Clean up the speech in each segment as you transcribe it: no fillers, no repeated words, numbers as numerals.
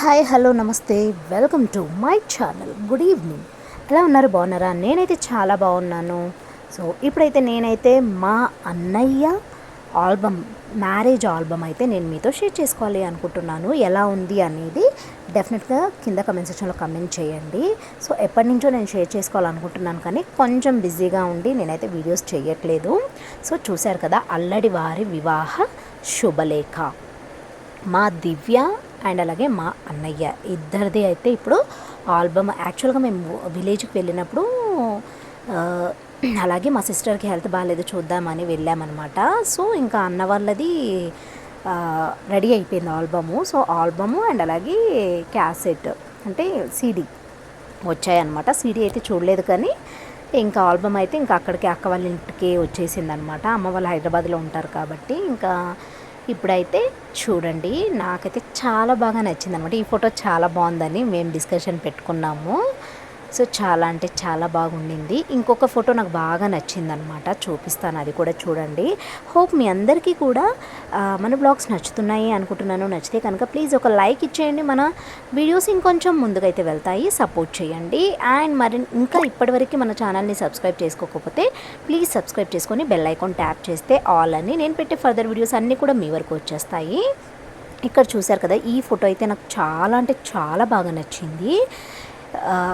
Hi hello నమస్తే welcome to my channel. Good evening. ఎలా ఉన్నారు? బాగున్నారా? నేనైతే చాలా బాగున్నాను. సో ఇప్పుడైతే నేనైతే మా అన్నయ్య ఆల్బమ్, మ్యారేజ్ ఆల్బమ్ అయితే నేను మీతో షేర్ చేసుకోవాలి అనుకుంటున్నాను. ఎలా ఉంది అనేది డెఫినెట్గా కింద కమెంట్ సెక్షన్లో కమెంట్ చేయండి. సో ఎప్పటి నుంచో నేను షేర్ చేసుకోవాలనుకుంటున్నాను, కానీ కొంచెం బిజీగా ఉండి నేనైతే వీడియోస్ చేయట్లేదు. సో చూశారు కదా, అల్లడి వారి వివాహ శుభలేఖ, మా దివ్య అండ్ అలాగే మా అన్నయ్య ఇద్దరిది అయితే ఇప్పుడు ఆల్బమ్. యాక్చువల్గా మేము విలేజ్కి వెళ్ళినప్పుడు అలాగే మా సిస్టర్కి హెల్త్ బాగాలేదు, చూద్దామని వెళ్ళామన్నమాట. సో ఇంకా అన్న వాళ్ళది రెడీ అయిపోయింది ఆల్బము. సో ఆల్బము అండ్ అలాగే క్యాసెట్ అంటే సీడీ వచ్చాయన్నమాట. సీడీ అయితే చూడలేదు, కానీ ఇంకా ఆల్బమ్ అయితే ఇంకా అక్కడికి అక్క వాళ్ళ ఇంటికి వచ్చేసింది అనమాట. అమ్మ వాళ్ళు హైదరాబాద్లో ఉంటారు కాబట్టి ఇంకా ఇప్పుడైతే చూడండి, నాకైతే చాలా బాగా నచ్చింది అనమాట. ఈ ఫోటో చాలా బాగుందని మేము డిస్కషన్ పెట్టుకున్నాము. సో చాలా అంటే చాలా బాగుండింది. ఇంకొక ఫోటో నాకు బాగా నచ్చిందనమాట, చూపిస్తాను, అది కూడా చూడండి. హోప్ మీ అందరికీ కూడా మన బ్లాగ్స్ నచ్చుతున్నాయి అనుకుంటున్నాను. నచ్చితే కనుక ప్లీజ్ ఒక లైక్ ఇచ్చేయండి. మన వీడియోస్ ఇంకొంచెం ముందుకైతే వెళ్తాయి, సపోర్ట్ చేయండి. అండ్ మరి ఇంకా ఇప్పటివరకు మన ఛానల్ని సబ్స్క్రైబ్ చేసుకోకపోతే ప్లీజ్ సబ్స్క్రైబ్ చేసుకొని బెల్ ఐకాన్ ట్యాప్ చేస్తే ఆల్ అని నేను పెట్టే ఫర్దర్ వీడియోస్ అన్నీ కూడా మీ వరకు వచ్చేస్తాయి. ఇక్కడ చూశారు కదా, ఈ ఫోటో అయితే నాకు చాలా అంటే చాలా బాగా నచ్చింది.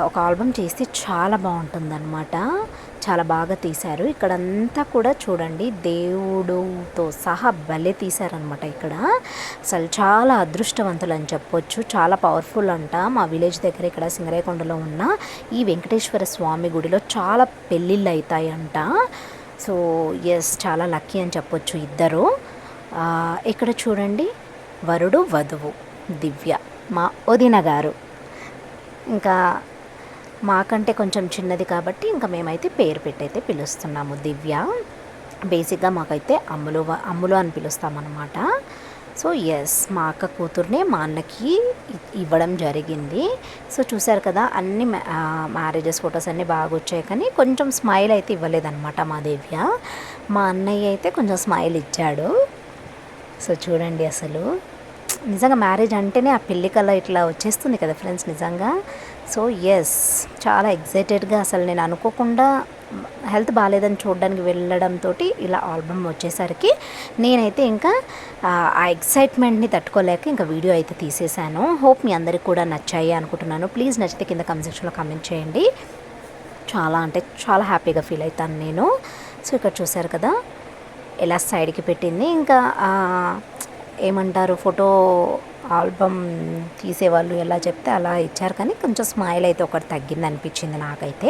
ఒక ఆల్బమ్ చేస్తే చాలా బాగుంటుందన్నమాట. చాలా బాగా తీశారు. ఇక్కడంతా కూడా చూడండి, దేవుడుతో సహా భలే తీశారనమాట. ఇక్కడ అసలు చాలా అదృష్టవంతులు అని చెప్పొచ్చు. చాలా పవర్ఫుల్ అంట. మా విలేజ్ దగ్గర ఇక్కడ సింగరేకొండలో ఉన్న ఈ వెంకటేశ్వర స్వామి గుడిలో చాలా పెళ్ళిళ్ళు అవుతాయంట. సో ఎస్, చాలా లక్కీ అని చెప్పొచ్చు ఇద్దరు. ఇక్కడ చూడండి, వరుడు వధువు దివ్య, మా వదిన గారు. ఇంకా మాకంటే కొంచెం చిన్నది కాబట్టి ఇంకా మేమైతే పేరు పెట్టయితే పిలుస్తున్నాము దివ్య. బేసిక్గా మాకైతే అమ్ములు అని పిలుస్తామన్నమాట. సో ఎస్, మా అక్క కూతుర్నే మా అన్నకి ఇవ్వడం జరిగింది. సో చూశారు కదా, అన్ని మ్యారేజెస్ ఫొటోస్ అన్నీ బాగా వచ్చాయి, కానీ కొంచెం స్మైల్ అయితే ఇవ్వలేదన్నమాట మా దివ్య. మా అన్నయ్య అయితే కొంచెం స్మైల్ ఇచ్చాడు. సో చూడండి, అసలు నిజంగా మ్యారేజ్ అంటేనే ఆ పెళ్లి కళ ఇట్లా వచ్చేస్తుంది కదా ఫ్రెండ్స్, నిజంగా. సో ఎస్, చాలా ఎగ్జైటెడ్గా, అసలు నేను అనుకోకుండా హెల్త్ బాగాలేదని చూడడానికి వెళ్ళడంతో ఇలా ఆల్బమ్ వచ్చేసరికి నేనైతే ఇంకా ఆ ఎక్సైట్మెంట్ని తట్టుకోలేక ఇంకా వీడియో అయితే తీసేశాను. హోప్ మీ అందరికి కూడా నచ్చాయి అనుకుంటున్నాను. ప్లీజ్ నచ్చితే కింద కమెంట్ సెక్షన్లో కమెంట్ చేయండి. చాలా అంటే చాలా హ్యాపీగా ఫీల్ అవుతాను నేను. సో ఇక్కడ చూశారు కదా, ఎలా సైడ్కి పెట్టింది. ఇంకా ఏమంటారు, ఫోటో ఆల్బమ్ తీసేవాళ్ళు ఎలా చెప్తే అలా ఇచ్చారు, కానీ కొంచెం స్మైల్ అయితే ఒకటి తగ్గింది అనిపించింది నాకైతే.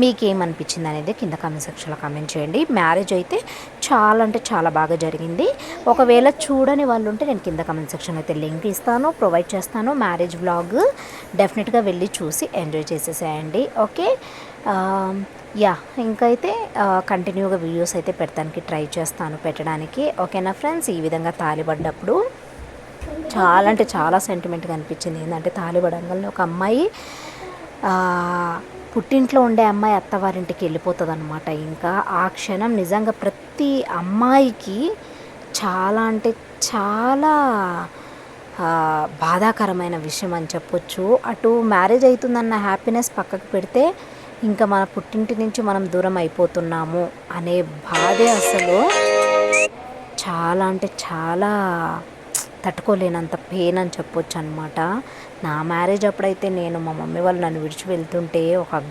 మీకేమనిపించింది అనేది కింద కామెంట్ సెక్షన్లో కామెంట్ చేయండి. మ్యారేజ్ అయితే చాలా అంటే చాలా బాగా జరిగింది. ఒకవేళ చూడని వాళ్ళు ఉంటే నేను కింద కామెంట్ సెక్షన్ అయితే లింక్ ఇస్తాను, ప్రొవైడ్ చేస్తాను. మ్యారేజ్ వ్లాగ్ డెఫినెట్గా వెళ్ళి చూసి ఎంజాయ్ చేసేసేయండి. ఓకే, యా, ఇంకైతే కంటిన్యూగా వీడియోస్ అయితే పెట్టడానికి ట్రై చేస్తాను పెట్టడానికి. ఓకేనా ఫ్రెండ్స్? ఈ విధంగా తాళిపడ్డప్పుడు చాలా అంటే చాలా సెంటిమెంట్గా అనిపించింది. ఏంటంటే తాళిపడంగానే ఒక అమ్మాయి పుట్టింట్లో ఉండే అమ్మాయి అత్తవారింటికి వెళ్ళిపోతుంది అనమాట. ఇంకా ఆ క్షణం నిజంగా ప్రతి అమ్మాయికి చాలా అంటే చాలా బాధాకరమైన విషయం అని చెప్పొచ్చు. అటు మ్యారేజ్ అవుతుందన్న హ్యాపీనెస్ పక్కకు పెడితే ఇంకా మన పుట్టింటి నుంచి మనం దూరం అయిపోతున్నాము అనే బాధే అసలు చాలా అంటే చాలా తట్టుకోలేనంత పెయిన్ అని చెప్పొచ్చు అనమాట. నా మ్యారేజ్ అప్పుడైతే నేను మా మమ్మీ వాళ్ళు నన్ను విడిచి వెళ్తుంటే ఒక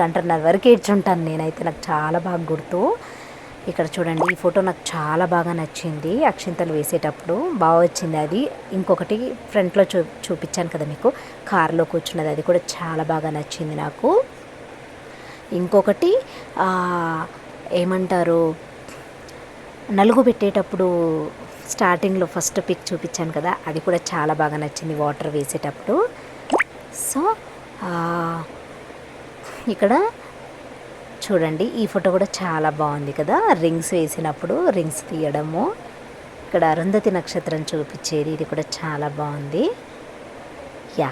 గంటన్నర వరకు ఏడ్చుంటాను నేనైతే. నాకు చాలా బాగా గుర్తు. ఇక్కడ చూడండి, ఈ ఫోటో నాకు చాలా బాగా నచ్చింది. అక్షింతలు వేసేటప్పుడు బాగా వచ్చింది అది. ఇంకొకటి ఫ్రంట్లో చూపించాను కదా మీకు, కారులో కూర్చున్నది, అది కూడా చాలా బాగా నచ్చింది నాకు. ఇంకొకటి ఏమంటారు, నలుగు పెట్టేటప్పుడు స్టార్టింగ్లో ఫస్ట్ పిక్ చూపించాను కదా, అది కూడా చాలా బాగా నచ్చింది వాటర్ వేసేటప్పుడు. సో ఇక్కడ చూడండి, ఈ ఫోటో కూడా చాలా బాగుంది కదా, రింగ్స్ వేసినప్పుడు రింగ్స్ తీయడము. ఇక్కడ అరుంధతి నక్షత్రం చూపించేది, ఇది కూడా చాలా బాగుంది. యా,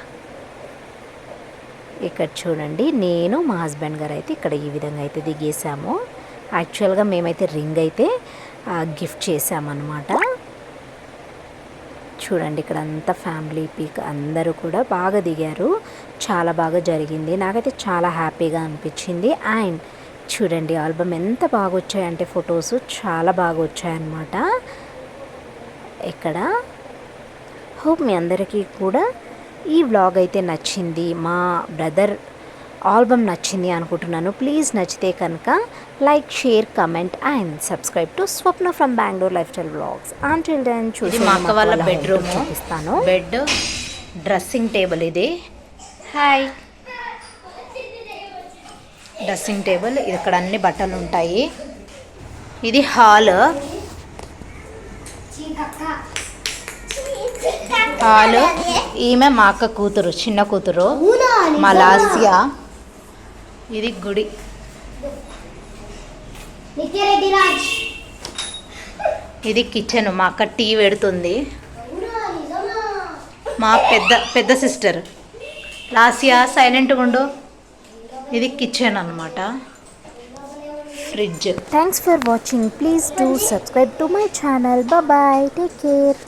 ఇక్కడ చూడండి, నేను మా హస్బెండ్ గారు అయితే ఇక్కడ ఈ విధంగా అయితే దిగేసాము. యాక్చువల్గా మేమైతే రింగ్ అయితే గిఫ్ట్ చేసామన్నమాట. చూడండి ఇక్కడ అంతా ఫ్యామిలీ పిక్ అందరూ కూడా బాగా దిగారు. చాలా బాగా జరిగింది. నాకైతే చాలా హ్యాపీగా అనిపించింది. అండ్ చూడండి ఆల్బమ్ ఎంత బాగా వచ్చాయంటే ఫొటోస్ చాలా బాగా వచ్చాయన్నమాట. ఇక్కడ హోప్ మీ అందరికీ కూడా ఈ వ్లాగ్ అయితే నచ్చింది. మా బ్రదర్ ఆల్బమ్ నచ్చింది అనుకుంటున్నాను. ప్లీజ్ నచ్చితే కనుక like, share, comment and subscribe to Swapna from Bengaluru lifestyle vlogs. Until then చూసి మా అక్క వాళ్ళ బెడ్రూమ్ చూపిస్తాను. బెడ్, డ్రెస్సింగ్ టేబుల్ ఇది. హాయ్, డ్రెస్సింగ్ టేబుల్, ఇక్కడ అన్ని బట్టలు ఉంటాయి. ఇది హాల్. ఈమె మా అక్క కూతురు, చిన్న కూతురు మలాసియా. ఇది గుడి. ఇది కిచెన్. మా అక్క టీ పెడుతుంది. మా పెద్ద సిస్టర్ లాసియా సైలెంట్గా ఉండు. ఇది కిచెన్ అన్నమాట. Fridge. Thanks for watching. Please do subscribe to my channel. Bye, take care.